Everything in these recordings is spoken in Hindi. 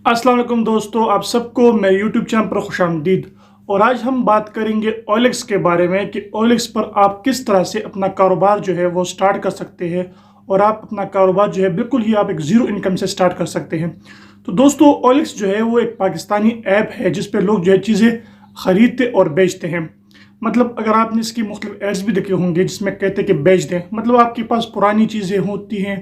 अस्सलाम वालेकुम दोस्तों, आप सबको मैं यूट्यूब चैनल पर खुशामदीद। और आज हम बात करेंगे OLX के बारे में कि OLX पर आप किस तरह से अपना कारोबार जो है वो स्टार्ट कर सकते हैं। और आप अपना कारोबार जो है बिल्कुल ही आप एक ज़ीरो इनकम से स्टार्ट कर सकते हैं। तो दोस्तों, OLX जो है वो एक पाकिस्तानी ऐप है जिस पर लोग जो है चीज़ें ख़रीदते और बेचते हैं। मतलब अगर आपने इसकी मुख्तलिफ एड्स भी देखे होंगे जिसमें कहते हैं कि बेच दें, मतलब आपके पास पुरानी चीज़ें होती हैं,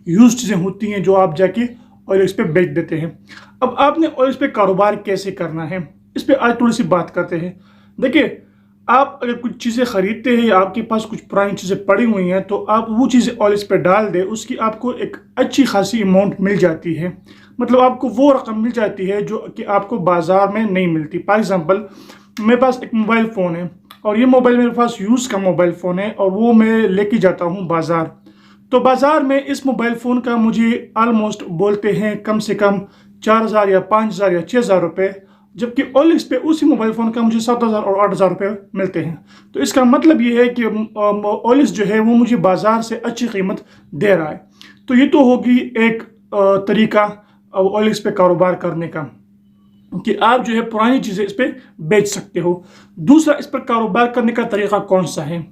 यूज़ चीज़ें होती हैं जो आप जाके OLX पे बेच देते हैं। अब आपने OLX पे कारोबार कैसे करना है, इस पे आज थोड़ी सी बात करते हैं। देखिए, आप अगर कुछ चीज़ें ख़रीदते हैं या आपके पास कुछ पुरानी चीज़ें पड़ी हुई हैं तो आप वो चीज़ें OLX पे डाल दें, उसकी आपको एक अच्छी खासी अमाउंट मिल जाती है। मतलब आपको वो रकम मिल जाती है जो कि आपको बाज़ार में नहीं मिलती। फॉर एग्ज़ाम्पल, मेरे पास एक मोबाइल फ़ोन है और ये मोबाइल मेरे पास यूज़ का मोबाइल फ़ोन है और वो मैं लेके जाता हूँ बाज़ार। तो बाज़ार में इस मोबाइल फ़ोन का मुझे ऑलमोस्ट बोलते हैं कम से कम 4,000 या 5,000 या 6,000 रुपये, जबकि OLX पे उसी मोबाइल फ़ोन का मुझे 7,000 और 8,000 रुपये मिलते हैं। तो इसका मतलब ये है कि OLX जो है वो मुझे बाज़ार से अच्छी कीमत दे रहा है। तो ये तो होगी एक तरीका OLX पे कारोबार करने का कि आप जो है पुरानी चीज़ें इस पर बेच सकते हो। दूसरा, इस पर कारोबार करने का तरीका कौन सा है?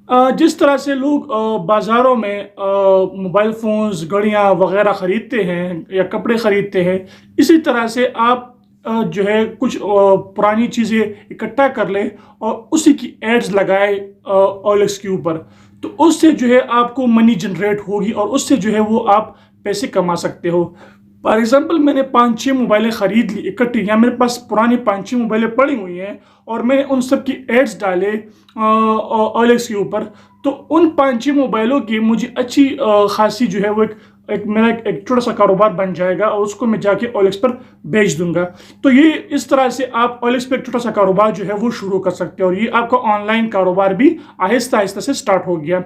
जिस तरह से लोग बाज़ारों में मोबाइल फ़ोन्स, घड़ियाँ वग़ैरह ख़रीदते हैं या कपड़े ख़रीदते हैं, इसी तरह से आप जो है कुछ पुरानी चीज़ें इकट्ठा कर लें और उसी की एड्स लगाए OLX के ऊपर। तो उससे जो है आपको मनी जनरेट होगी और उससे जो है वो आप पैसे कमा सकते हो। फॉर एग्ज़ाम्पल, मैंने 5-6 मोबाइलें ख़रीद ली इकट्ठी, या मेरे पास पुरानी 5-6 मोबाइलें पड़ी हुई हैं और मैंने उन सब की एड्स डाले OLX के ऊपर। तो उन 5-6 मोबाइलों की मुझे अच्छी खासी जो है वो मेरा एक छोटा सा कारोबार बन जाएगा और उसको मैं जाके OLX पर बेच दूंगा। तो ये इस तरह से आप OLX पर एक छोटा सा कारोबार जो है वो शुरू कर सकते हो और ये आपका ऑनलाइन कारोबार भी आहिस्ता आहिस्ता से स्टार्ट हो गया।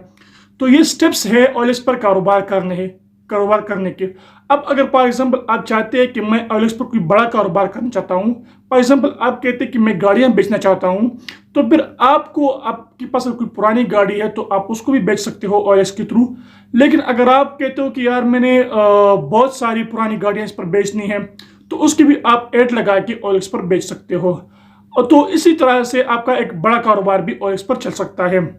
तो ये स्टेप्स है OLX पर कारोबार करने के। अब अगर फॉर एग्जांपल आप चाहते हैं कि मैं OLX पर कोई बड़ा कारोबार करना चाहता हूँ, फॉर एग्जांपल आप कहते हैं कि मैं गाड़ियाँ बेचना चाहता हूँ, तो फिर आपके पास अगर कोई पुरानी गाड़ी है तो आप उसको भी बेच सकते हो OLX के थ्रू। लेकिन अगर आप कहते हो कि यार मैंने बहुत सारी पुरानी गाड़ियाँ इस पर बेचनी है, तो उसकी भी आप एड लगा के OLX पर बेच सकते हो। और तो इसी तरह से आपका एक बड़ा कारोबार भी OLX पर चल सकता है।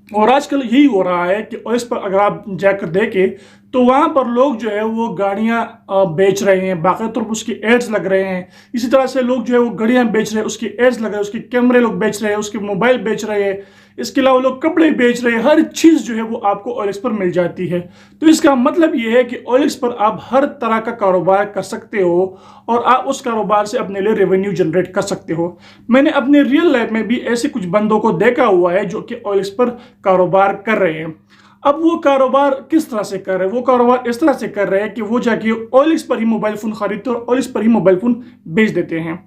और आजकल यही हो रहा है कि OLX पर अगर आप जाकर देखें तो वहाँ पर लोग जो है वो गाड़ियाँ बेच रहे हैं, बाकायदा तौर पर उसकी एड्स लग रहे हैं। इसी तरह से लोग जो है वो गाड़ियाँ बेच रहे हैं, उसकी एड्स लग रहे हैं, उसके कैमरे लोग बेच रहे हैं, उसके मोबाइल बेच रहे हैं। इसके अलावा लोग कपड़े बेच रहे हैं। हर चीज़ जो है वो आपको OLX पर मिल जाती है। तो इसका मतलब ये है कि OLX पर आप हर तरह का कारोबार कर सकते हो और आप उस कारोबार से अपने लिए रेवेन्यू जनरेट कर सकते हो। मैंने अपने रियल लाइफ में भी ऐसे कुछ बंदों को देखा हुआ है जो कि OLX पर कारोबार कर रहे हैं। अब वो कारोबार किस तरह से कर रहे हैं? वो कारोबार इस तरह से कर रहे हैं कि वो जाके OLX पर ही मोबाइल फ़ोन खरीदते और OLX पर ही मोबाइल फ़ोन बेच देते हैं।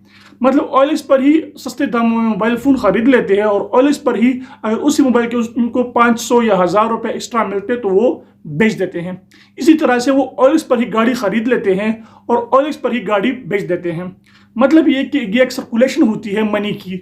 मतलब OLX पर ही सस्ते दामों में मोबाइल फ़ोन खरीद लेते हैं और OLX पर ही अगर उसी मोबाइल के उनको 500 या 1,000 रुपये एक्स्ट्रा मिलते तो वो बेच देते हैं। इसी तरह से वो OLX पर ही गाड़ी खरीद लेते हैं और OLX पर ही गाड़ी बेच देते हैं। मतलब ये कि ये एक सर्कुलेशन होती है मनी की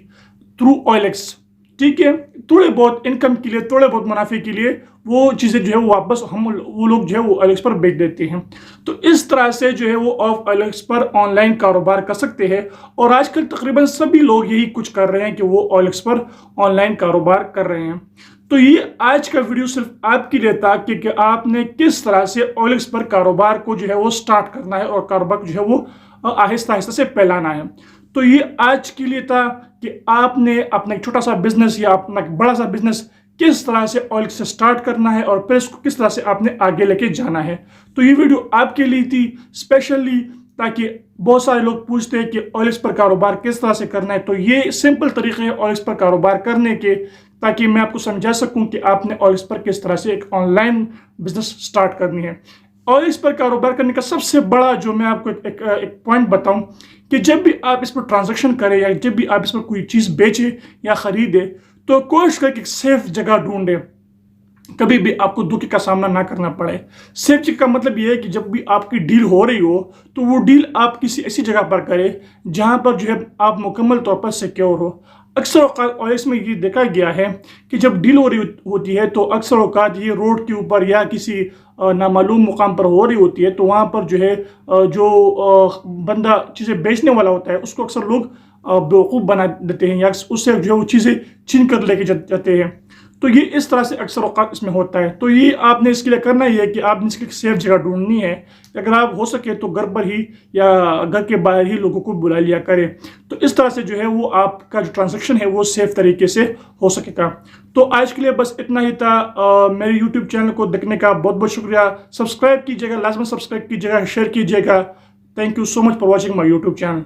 थ्रू OLX। ठीक है, थोड़े बहुत इनकम के लिए, थोड़े बहुत मुनाफे के लिए वो चीज़ें जो है वो वापस वो लोग जो है वो OLX पर बेच देते हैं। तो इस तरह से जो है वो OLX पर ऑनलाइन कारोबार कर सकते हैं और आजकल तकरीबन सभी लोग यही कुछ कर रहे हैं कि वो OLX पर ऑनलाइन कारोबार कर रहे हैं। तो ये आज का वीडियो सिर्फ आपके लिए था कि आपने किस तरह से OLX पर कारोबार को जो है वो स्टार्ट करना है और कारोबार को जो है वो आहिस्ता आहिस्ता से फैलाना है। तो ये आज के लिए था कि आपने अपना एक छोटा सा बिजनेस या अपना एक बड़ा सा बिजनेस किस तरह से OLX से स्टार्ट करना है और फिर इसको किस तरह से आपने आगे लेके जाना है। तो ये वीडियो आपके लिए थी स्पेशली, ताकि बहुत सारे लोग पूछते हैं कि OLX पर कारोबार किस तरह से करना है। तो ये सिंपल तरीके हैं OLX पर कारोबार करने के, ताकि मैं आपको समझा सकूं कि आपने OLX पर किस तरह से एक ऑनलाइन बिजनेस स्टार्ट करनी है। OLX पर कारोबार करने का सबसे बड़ा जो मैं आपको एक पॉइंट बताऊं कि जब भी आप इस पर ट्रांजैक्शन करें या जब भी आप इस पर कोई चीज़ बेचें या ख़रीदें तो कोशिश करके एक सेफ जगह ढूंढें, कभी भी आपको धोखे का सामना ना करना पड़े। सेफ जगह का मतलब ये है कि जब भी आपकी डील हो रही हो तो वो डील आप किसी ऐसी जगह पर करें जहाँ पर जो है आप मुकम्मल तौर पर सिक्योर हो। अक्सर औक़ात OLX में ये देखा गया है कि जब डील हो रही होती है तो अक्सर औक़ात ये रोड के ऊपर या किसी नामालूम मुकाम पर हो रही होती है, तो वहाँ पर जो है बंदा चीज़ें बेचने वाला होता है उसको अक्सर लोग बेवकूफ़ बना देते हैं या उससे जो है वो चीज़ें छीन कर लेके जाते हैं। तो ये इस तरह से अक्सर औक़ात इसमें होता है। तो ये आपने इसके लिए करना ये है कि आपने इसकी सेफ़ जगह ढूँढनी है। अगर आप हो सके तो घर पर ही या घर के बाहर ही लोगों को बुला लिया करें। तो इस तरह से जो है वो आपका जो ट्रांज़ैक्शन है वो सेफ़ तरीके से हो सकेगा। तो आज के लिए बस इतना ही था। मेरे यूट्यूब चैनल को देखने का बहुत-बहुत शुक्रिया। सब्सक्राइब कीजिएगा, लाज़िमन सब्सक्राइब कीजिएगा, शेयर कीजिएगा। Thank you so much for watching my YouTube channel.